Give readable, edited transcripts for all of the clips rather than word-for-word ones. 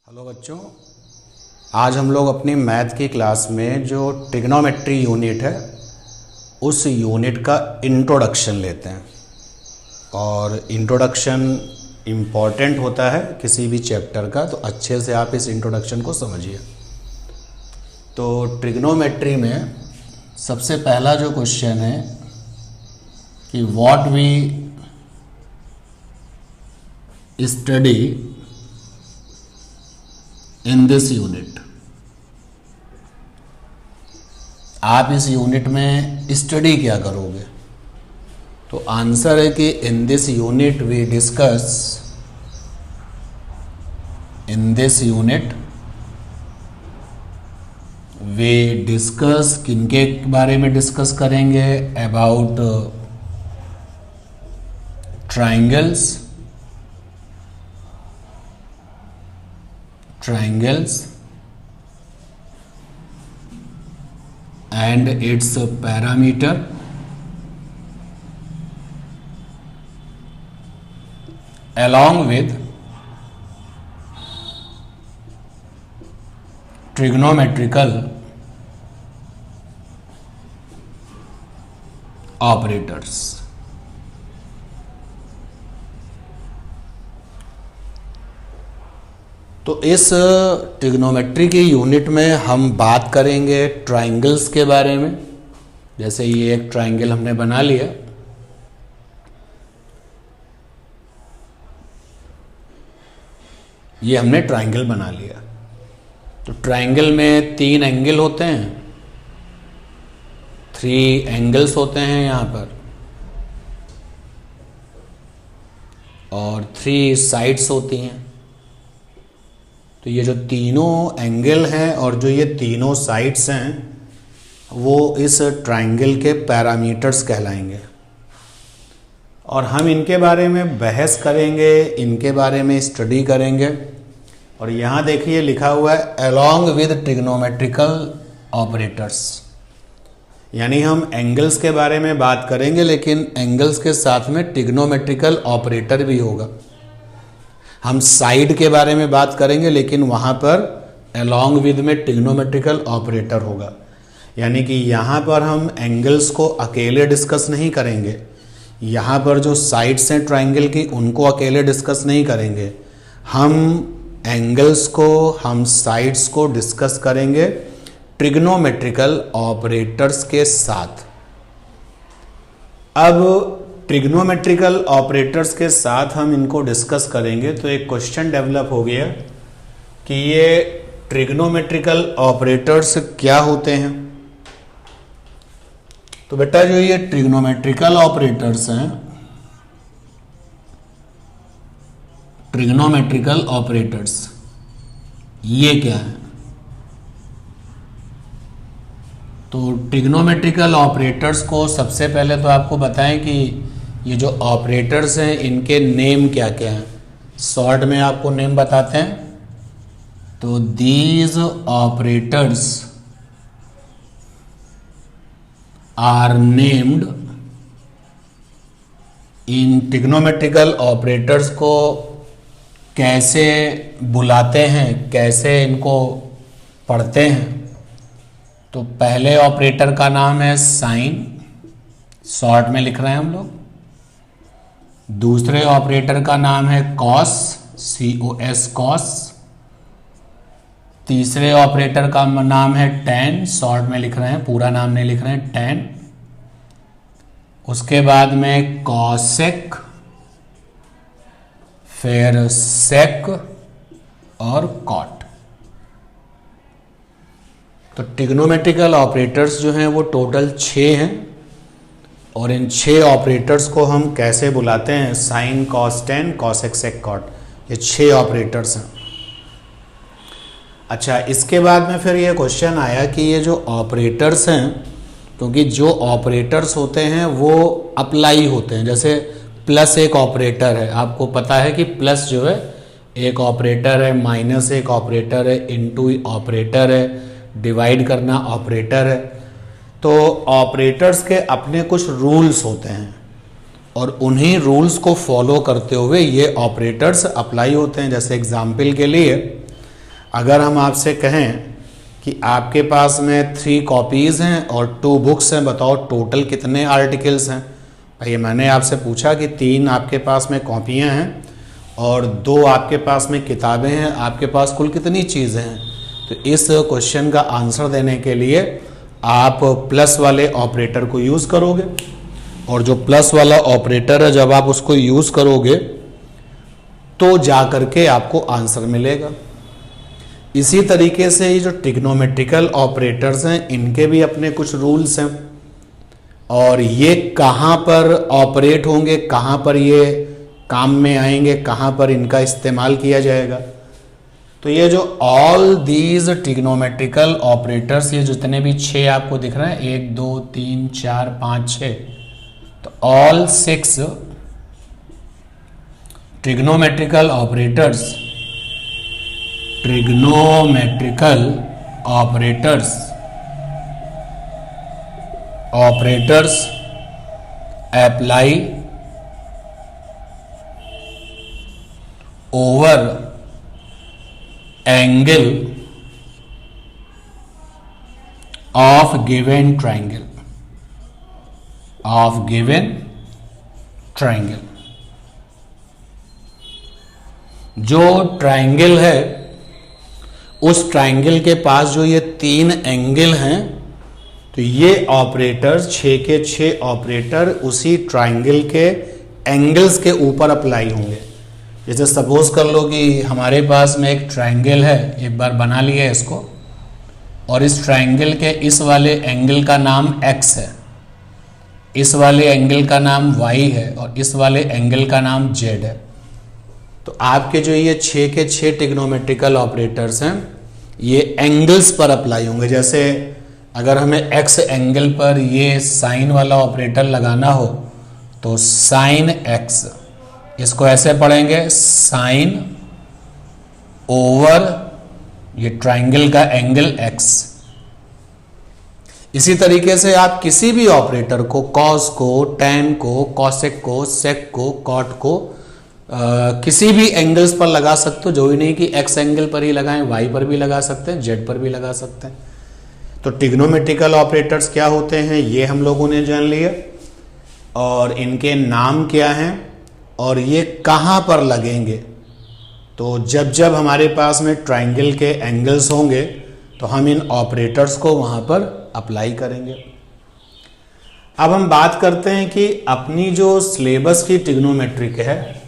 Hello बच्चों, आज हम लोग अपनी मैथ की क्लास में जो ट्रिग्नोमेट्री यूनिट है उस यूनिट का इंट्रोडक्शन लेते हैं। और इंट्रोडक्शन इम्पॉर्टेंट होता है किसी भी चैप्टर का, तो अच्छे से आप इस इंट्रोडक्शन को समझिए। तो ट्रिग्नोमेट्री में सबसे पहला जो क्वेश्चन है कि what we study in this unit. आप इस यूनिट में स्टडी क्या करोगे? तो आंसर है कि in this unit we discuss, in this unit we discuss, किनके बारे में डिस्कस करेंगे? About triangles, and its parameter, along with trigonometrical operators। तो इस ट्रिग्नोमेट्री की यूनिट में हम बात करेंगे ट्राइंगल्स के बारे में। जैसे ये एक ट्राइंगल हमने बना लिया, ये हमने ट्राइंगल बना लिया। तो ट्राइंगल में 3 एंगल होते हैं, 3 एंगल्स होते हैं यहाँ पर, और 3 साइड्स होती हैं। तो ये जो तीनों एंगल हैं और जो ये तीनों साइड्स हैं वो इस ट्राइंगल के पैरामीटर्स कहलाएंगे, और हम इनके बारे में बहस करेंगे, इनके बारे में स्टडी करेंगे। और यहाँ देखिए लिखा हुआ है अलोंग विद ट्रिग्नोमेट्रिकल ऑपरेटर्स, यानी हम एंगल्स के बारे में बात करेंगे लेकिन एंगल्स के साथ में ट्रिग्नोमेट्रिकल ऑपरेटर भी होगा। हम साइड के बारे में बात करेंगे लेकिन वहाँ पर अलोंग विद में ट्रिग्नोमेट्रिकल ऑपरेटर होगा। यानी कि यहाँ पर हम एंगल्स को अकेले डिस्कस नहीं करेंगे, यहाँ पर जो साइड्स हैं ट्राइंगल की उनको अकेले डिस्कस नहीं करेंगे, हम एंगल्स को, हम साइड्स को डिस्कस करेंगे ट्रिग्नोमेट्रिकल ऑपरेटर्स के साथ। अब ट्रिग्नोमेट्रिकल ऑपरेटर्स के साथ हम इनको डिस्कस करेंगे तो एक क्वेश्चन डेवलप हो गया कि ये ट्रिग्नोमेट्रिकल ऑपरेटर्स क्या होते हैं। तो बेटा जो ये ट्रिग्नोमेट्रिकल ऑपरेटर्स हैं, ट्रिग्नोमेट्रिकल ऑपरेटर्स ये क्या है? तो ट्रिग्नोमेट्रिकल ऑपरेटर्स को सबसे पहले तो आपको बताएं कि ये जो ऑपरेटर्स हैं इनके नेम क्या क्या हैं। शॉर्ट में आपको नेम बताते हैं। तो these operators are named, in trigonometrical operators को कैसे बुलाते हैं, कैसे इनको पढ़ते हैं? तो पहले ऑपरेटर का नाम है साइन, शॉर्ट में लिख रहे हैं हम लोग। दूसरे ऑपरेटर का नाम है कॉस, COS कॉस। तीसरे ऑपरेटर का नाम है टैन, शॉर्ट में लिख रहे हैं, पूरा नाम नहीं लिख रहे हैं, टैन। उसके बाद में कॉसेक, फिर सेक और कॉट। तो ट्रिग्नोमेट्रिकल ऑपरेटर्स जो हैं वो टोटल 6 हैं, और इन 6 ऑपरेटर्स को हम कैसे बुलाते हैं? साइन, कॉस, टेन, कॉसेक, सेक, कॉट, ये 6 ऑपरेटर्स हैं। अच्छा, इसके बाद में फिर ये क्वेश्चन आया कि ये जो ऑपरेटर्स हैं, क्योंकि जो ऑपरेटर्स होते हैं वो अप्लाई होते हैं। जैसे प्लस एक ऑपरेटर है, आपको पता है कि प्लस जो है एक ऑपरेटर है, माइनस एक ऑपरेटर है, इनटू ऑपरेटर है, डिवाइड करना ऑपरेटर है। तो ऑपरेटर्स के अपने कुछ रूल्स होते हैं और उन्हीं रूल्स को फॉलो करते हुए ये ऑपरेटर्स अप्लाई होते हैं। जैसे एग्जाम्पल के लिए अगर हम आपसे कहें कि आपके पास में 3 कॉपीज़ हैं और 2 बुक्स हैं, बताओ टोटल कितने आर्टिकल्स हैं। भाई मैंने आपसे पूछा कि 3 आपके पास में कॉपियां हैं और 2 आपके पास में किताबें हैं, आपके पास कुल कितनी चीज़ें हैं। तो इस क्वेश्चन का आंसर देने के लिए आप प्लस वाले ऑपरेटर को यूज़ करोगे, और जो प्लस वाला ऑपरेटर है जब आप उसको यूज़ करोगे तो जा करके आपको आंसर मिलेगा। इसी तरीके से ये जो ट्रिग्नोमेट्रिकल ऑपरेटर्स हैं इनके भी अपने कुछ रूल्स हैं, और ये कहाँ पर ऑपरेट होंगे, कहाँ पर ये काम में आएंगे, कहाँ पर इनका इस्तेमाल किया जाएगा। तो ये जो ऑल दीज ट्रिग्नोमेट्रिकल ऑपरेटर्स, ये जितने भी 6 आपको दिख रहे हैं, 1 2 3 4 5 6, तो all 6 trigonometrical operators apply over angle of given triangle. जो ट्रायंगल है उस ट्रायंगल के पास जो ये 3 एंगल हैं, तो ये ऑपरेटर्स 6 के 6 ऑपरेटर उसी ट्रायंगल के एंगल्स के ऊपर अप्लाई होंगे। जैसे सपोज कर लो कि हमारे पास में एक ट्रायंगल है, एक बार बना लिया इसको, और इस ट्रायंगल के इस वाले एंगल का नाम x है, इस वाले एंगल का नाम y है, और इस वाले एंगल का नाम z है। तो आपके जो ये 6 के 6 ट्रिग्नोमेट्रिकल ऑपरेटर्स हैं ये एंगल्स पर अप्लाई होंगे। जैसे अगर हमें x एंगल पर ये साइन वाला ऑपरेटर लगाना हो तो साइन x, इसको ऐसे पढ़ेंगे साइन ओवर ये ट्रायंगल का एंगल x। इसी तरीके से आप किसी भी ऑपरेटर को, कॉस को, टैन को, कॉसेक को, सेक को, कॉट को किसी भी एंगल्स पर लगा सकते हो। जो ही नहीं कि x एंगल पर ही लगाएं, y पर भी लगा सकते हैं, z पर भी लगा सकते हैं। तो ट्रिग्नोमेट्रिकल ऑपरेटर्स क्या होते हैं ये हम लोगों ने जान लिया, और इनके नाम क्या हैं और ये कहाँ पर लगेंगे। तो जब जब हमारे पास में ट्रायंगल के एंगल्स होंगे तो हम इन ऑपरेटर्स को वहाँ पर अप्लाई करेंगे। अब हम बात करते हैं कि अपनी जो सिलेबस की ट्रिग्नोमेट्रिक है,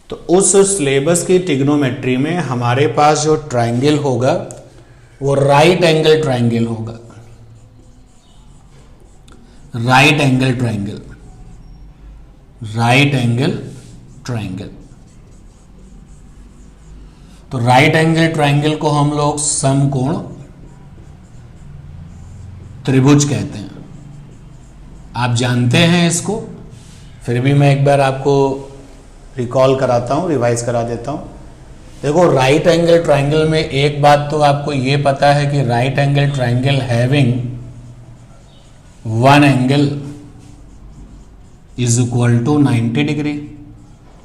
तो उस सिलेबस की ट्रिग्नोमेट्री में हमारे पास जो ट्रायंगल होगा वो राइट एंगल ट्रायंगल होगा। Right angle triangle. तो राइट एंगल ट्रायंगल को हम लोग समकोण त्रिभुज कहते हैं। आप जानते हैं इसको, फिर भी मैं एक बार आपको रिकॉल कराता हूं, रिवाइज करा देता हूं। देखो राइट एंगल ट्रायंगल में एक बात तो आपको ये पता है कि right angle triangle having one angle is equal to 90 degree,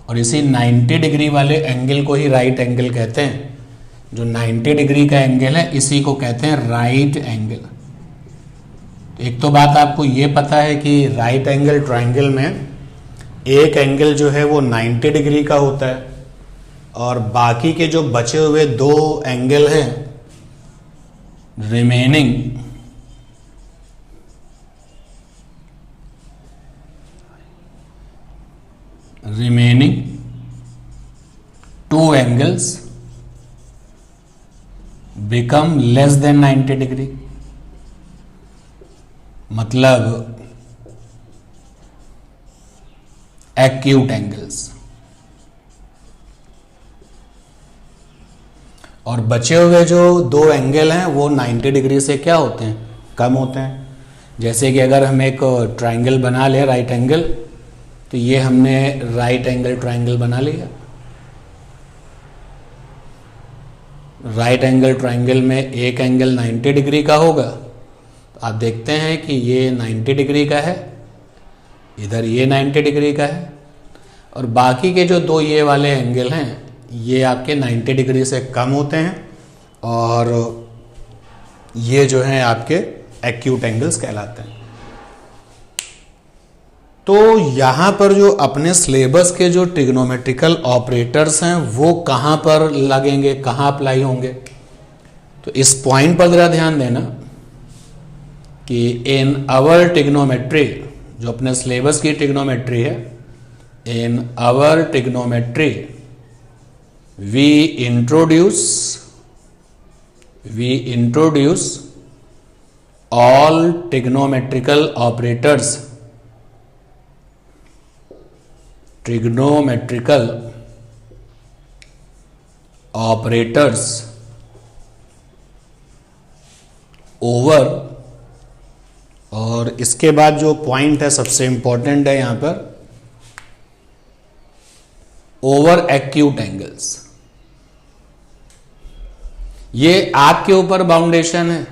और इसी 90 डिग्री वाले एंगल को ही राइट एंगल कहते हैं। जो 90 डिग्री का एंगल है इसी को कहते हैं राइट एंगल। एक तो बात आपको ये पता है कि राइट एंगल ट्रायंगल में एक एंगल जो है वो 90 डिग्री का होता है, और बाकी के जो बचे हुए 2 एंगल हैं remaining remaining 2 angles become less than 90 degree. मतलब acute angles, और बचे हुए जो 2 एंगल हैं वो 90 डिग्री से क्या होते हैं, कम होते हैं। जैसे कि अगर हम एक ट्रायंगल बना लें राइट एंगल, तो ये हमने राइट एंगल ट्रायंगल बना लिया। राइट एंगल ट्रायंगल में एक एंगल 90 डिग्री का होगा, तो आप देखते हैं कि ये 90 डिग्री का है, इधर ये 90 डिग्री का है, और बाकी के जो 2 ये वाले एंगल हैं ये आपके 90 डिग्री से कम होते हैं और ये जो हैं आपके एक्यूट एंगल्स कहलाते हैं। तो यहाँ पर जो अपने सिलेबस के जो ट्रिग्नोमेट्रिकल ऑपरेटर्स हैं वो कहाँ पर लगेंगे, कहाँ अप्लाई होंगे, तो इस पॉइंट पर ज़रा ध्यान देना कि इन आवर ट्रिग्नोमेट्री, जो अपने सिलेबस की ट्रिग्नोमेट्री है, in our trigonometry we introduce all trigonometrical operators, trigonometrical operators over, और इसके बाद जो पॉइंट है सबसे इंपॉर्टेंट है यहां पर, ओवर एक्यूट एंगल्स। ये आपके ऊपर बाउंडेशन है,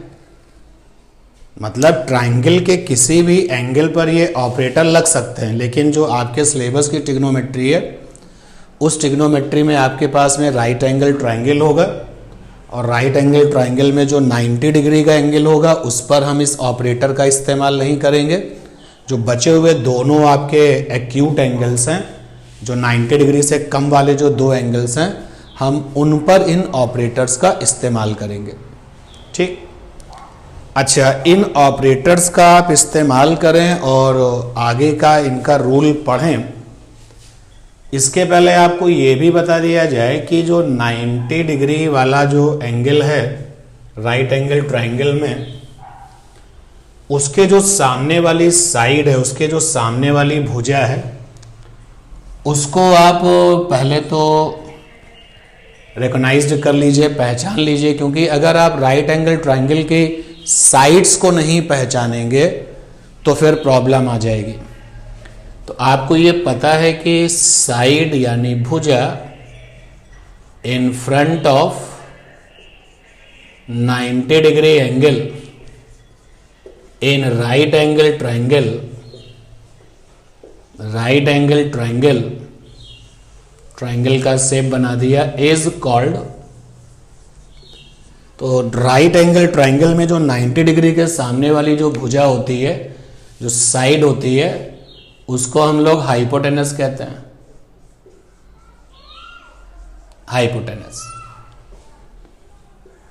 मतलब ट्रायंगल के किसी भी एंगल पर ये ऑपरेटर लग सकते हैं, लेकिन जो आपके सिलेबस की ट्रिग्नोमेट्री है उस ट्रिग्नोमेट्री में आपके पास में राइट एंगल ट्रायंगल होगा, और राइट एंगल ट्रायंगल में जो 90 डिग्री का एंगल होगा उस पर हम इस ऑपरेटर का इस्तेमाल नहीं करेंगे। जो बचे हुए दोनों आपके एक्यूट एंगल्स हैं, जो 90 डिग्री से कम वाले जो दो एंगल्स हैं, हम उन पर इन ऑपरेटर्स का इस्तेमाल करेंगे। ठीक, अच्छा, इन ऑपरेटर्स का आप इस्तेमाल करें और आगे का इनका रूल पढ़ें, इसके पहले आपको ये भी बता दिया जाए कि जो 90 डिग्री वाला जो एंगल है राइट एंगल ट्रायंगल में, उसके जो सामने वाली साइड है, उसके जो सामने वाली भुजा है, उसको आप पहले तो रिकॉग्नाइज्ड कर लीजिए, पहचान लीजिए, क्योंकि अगर आप राइट एंगल ट्रायंगल की साइड्स को नहीं पहचानेंगे तो फिर प्रॉब्लम आ जाएगी। तो आपको ये पता है कि साइड यानी भुजा in front of 90 degree angle in right angle triangle, right angle triangle, triangle का शेप बना दिया, इज कॉल्ड। तो राइट एंगल ट्रायंगल में जो 90 डिग्री के सामने वाली जो भुजा होती है, जो साइड होती है, उसको हम लोग हाइपोटेनस कहते हैं, हाइपोटेनस।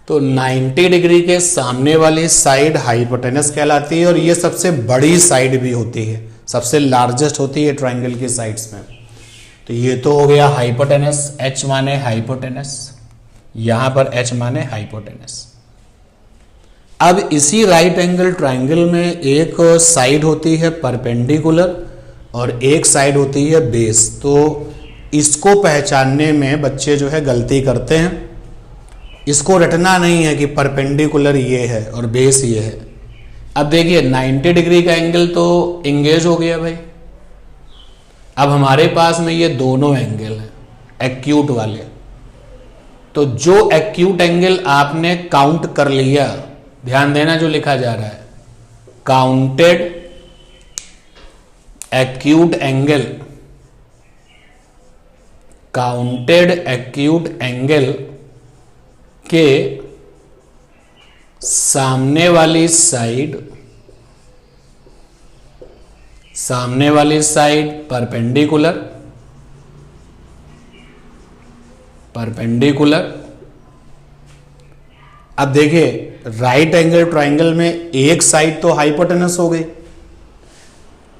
तो 90 डिग्री के सामने वाली साइड हाइपोटेनस कहलाती है, और ये सबसे बड़ी साइड भी होती है, सबसे लार्जेस्ट होती है ट्रायंगल की साइड्स में। तो ये तो हो गया हाइपोटेनस, H माने हाइपोटेनस, यहां पर H माने हाइपोटेनस। अब इसी राइट एंगल ट्रायंगल में एक साइड होती है परपेंडिकुलर और एक साइड होती है बेस। तो इसको पहचानने में बच्चे जो है गलती करते हैं, इसको रटना नहीं है कि परपेंडिकुलर ये है और बेस ये है। अब देखिए 90 डिग्री का एंगल तो इंगेज हो गया भाई। अब हमारे पास में ये दोनों एंगल हैं एक्यूट वाले, तो जो एक्यूट एंगल आपने काउंट कर लिया, ध्यान देना जो लिखा जा रहा है, counted acute angle, counted acute angle के सामने वाली साइड, सामने वाली साइड परपेंडिकुलर, परपेंडिकुलर। अब देखिए राइट एंगल ट्रायंगल में एक साइड तो हाइपोटेनस हो गई,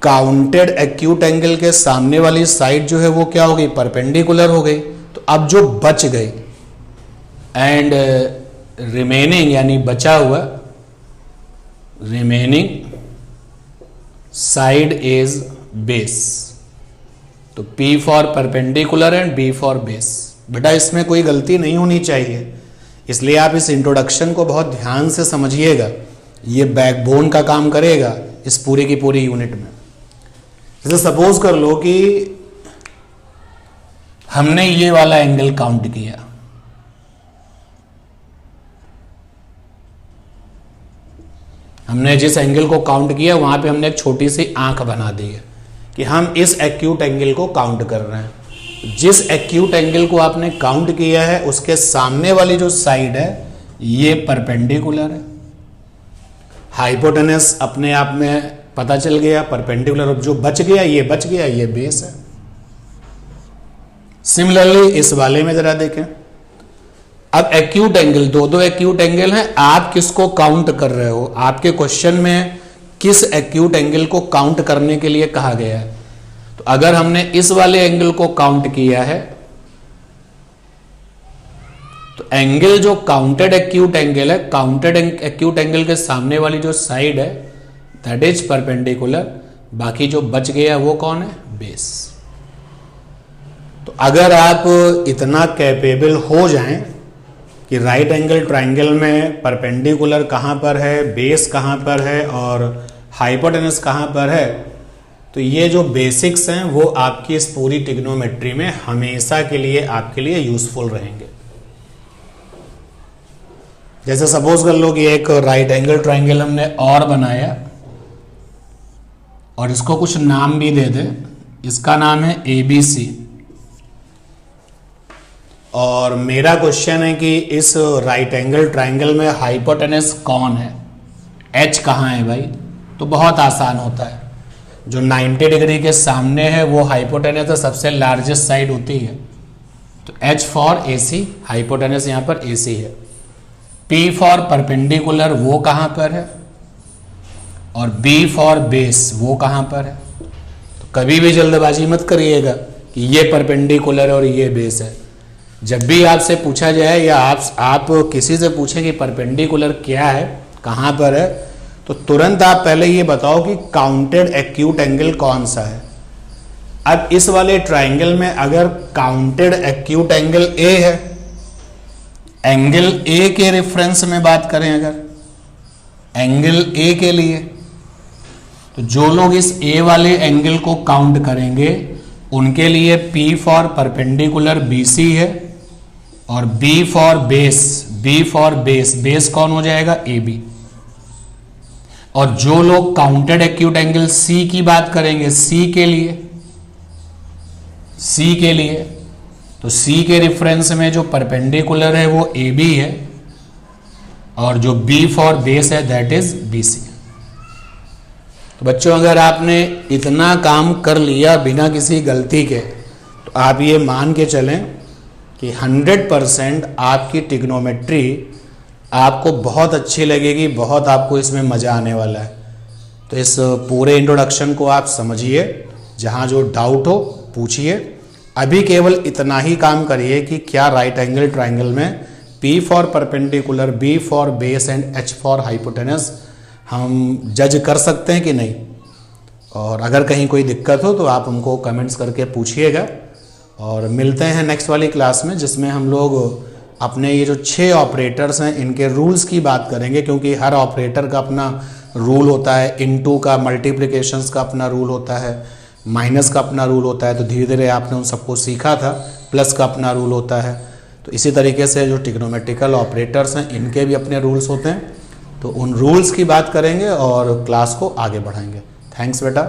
काउंटेड एक्यूट एंगल के सामने वाली साइड जो है वो क्या हो गई, परपेंडिकुलर हो गई। तो अब जो बच गई एंड रिमेनिंग यानी बचा हुआ, रिमेनिंग साइड इज बेस। तो P for perpendicular and B for base. बेटा इसमें कोई गलती नहीं होनी चाहिए, इसलिए आप इस इंट्रोडक्शन को बहुत ध्यान से समझिएगा, ये बैकबोन का काम करेगा इस पूरी की पूरी यूनिट में। जैसे सपोज कर लो कि हमने ये वाला एंगल काउंट किया, हमने जिस एंगल को काउंट किया वहां पे हमने एक छोटी सी आंख बना दी है कि हम इस एक्यूट एंगल को काउंट कर रहे हैं। जिस एक्यूट एंगल को आपने काउंट किया है उसके सामने वाली जो साइड है ये परपेंडिकुलर है। हाइपोटेनस अपने आप में पता चल गया, परपेंडिकुलर। अब जो बच गया ये बच गया, ये बेस है। सिमिलरली इस वाले में जरा देखें। अब एक्यूट एंगल, दो एक्यूट एंगल हैं, आप किसको काउंट कर रहे हो? आपके क्वेश्चन में किस एक्यूट एंगल को काउंट करने के लिए कहा गया है? तो अगर हमने इस वाले एंगल को काउंट किया है तो एंगल जो काउंटेड एक्यूट एंगल है, काउंटेड एक्यूट एंगल के सामने वाली जो साइड है दैट इज परपेंडिकुलर। बाकी जो बच गया वो कौन है? बेस। तो अगर आप इतना कैपेबल हो जाएं कि राइट एंगल ट्राइंगल में परपेंडिकुलर कहां पर है, बेस कहां पर है और हाइपोटेनस कहां पर है, तो ये जो बेसिक्स हैं वो आपकी इस पूरी ट्रिग्नोमेट्री में हमेशा के लिए आपके लिए यूजफुल रहेंगे। जैसे सपोज कर लो कि एक राइट एंगल ट्राइंगल हमने और बनाया और इसको कुछ नाम भी दे दे। इसका नाम है ABC और मेरा क्वेश्चन है कि इस राइट एंगल ट्राइंगल में हाइपोटेनस कौन है, H कहाँ है भाई? तो बहुत आसान होता है। जो 90 डिग्री के सामने है वो हाइपोटेनस है, सबसे लार्जेस्ट साइड होती है। तो H फॉर AC, हाइपोटेनस यहाँ पर AC है। P फॉर परपेंडिकुलर, वो कहाँ पर है? और B फॉर बेस, वो कहाँ पर है? तो कभी भी जल्दबाजी मत करिएगा कि ये परपेंडिकुलर और ये बेस है। जब भी आपसे पूछा जाए या आप किसी से पूछें कि परपेंडिकुलर क्या है, कहाँ पर है, तो तुरंत आप पहले ये बताओ कि काउंटेड एक्यूट एंगल कौन सा है। अब इस वाले ट्राइंगल में अगर काउंटेड एक्यूट एंगल A है, एंगल A के रेफरेंस में बात करें, अगर एंगल A के लिए, तो जो लोग इस A वाले एंगल को काउंट करेंगे उनके लिए P फॉर परपेंडिकुलर BC है और B फॉर बेस, बेस कौन हो जाएगा? AB। और जो लोग काउंटेड एक्यूट एंगल C की बात करेंगे, C के लिए तो C के रेफरेंस में जो परपेंडिकुलर है वो AB है और जो B फॉर बेस है दैट इज BC। तो बच्चों अगर आपने इतना काम कर लिया बिना किसी गलती के, तो आप ये मान के चलें कि 100% आपकी ट्रिग्नोमेट्री आपको बहुत अच्छी लगेगी, बहुत आपको इसमें मज़ा आने वाला है। तो इस पूरे इंट्रोडक्शन को आप समझिए, जहाँ जो डाउट हो पूछिए। अभी केवल इतना ही काम करिए कि क्या राइट एंगल ट्राइंगल में P for perpendicular, B for base and H for hypotenuse हम जज कर सकते हैं कि नहीं। और अगर कहीं कोई दिक्कत हो तो आप हमको कमेंट्स करके पूछिएगा। और मिलते हैं नेक्स्ट वाली क्लास में, जिसमें हम लोग अपने ये जो 6 ऑपरेटर्स हैं इनके रूल्स की बात करेंगे, क्योंकि हर ऑपरेटर का अपना रूल होता है। इनटू का, मल्टीप्लिकेशंस का अपना रूल होता है, माइनस का अपना रूल होता है। तो धीरे धीरे आपने उन सबको सीखा था। प्लस का अपना रूल होता है। तो इसी तरीके से जो ट्रिग्नोमेट्रिकल ऑपरेटर्स हैं इनके भी अपने रूल्स होते हैं। तो उन रूल्स की बात करेंगे और क्लास को आगे बढ़ाएंगे। थैंक्स बेटा।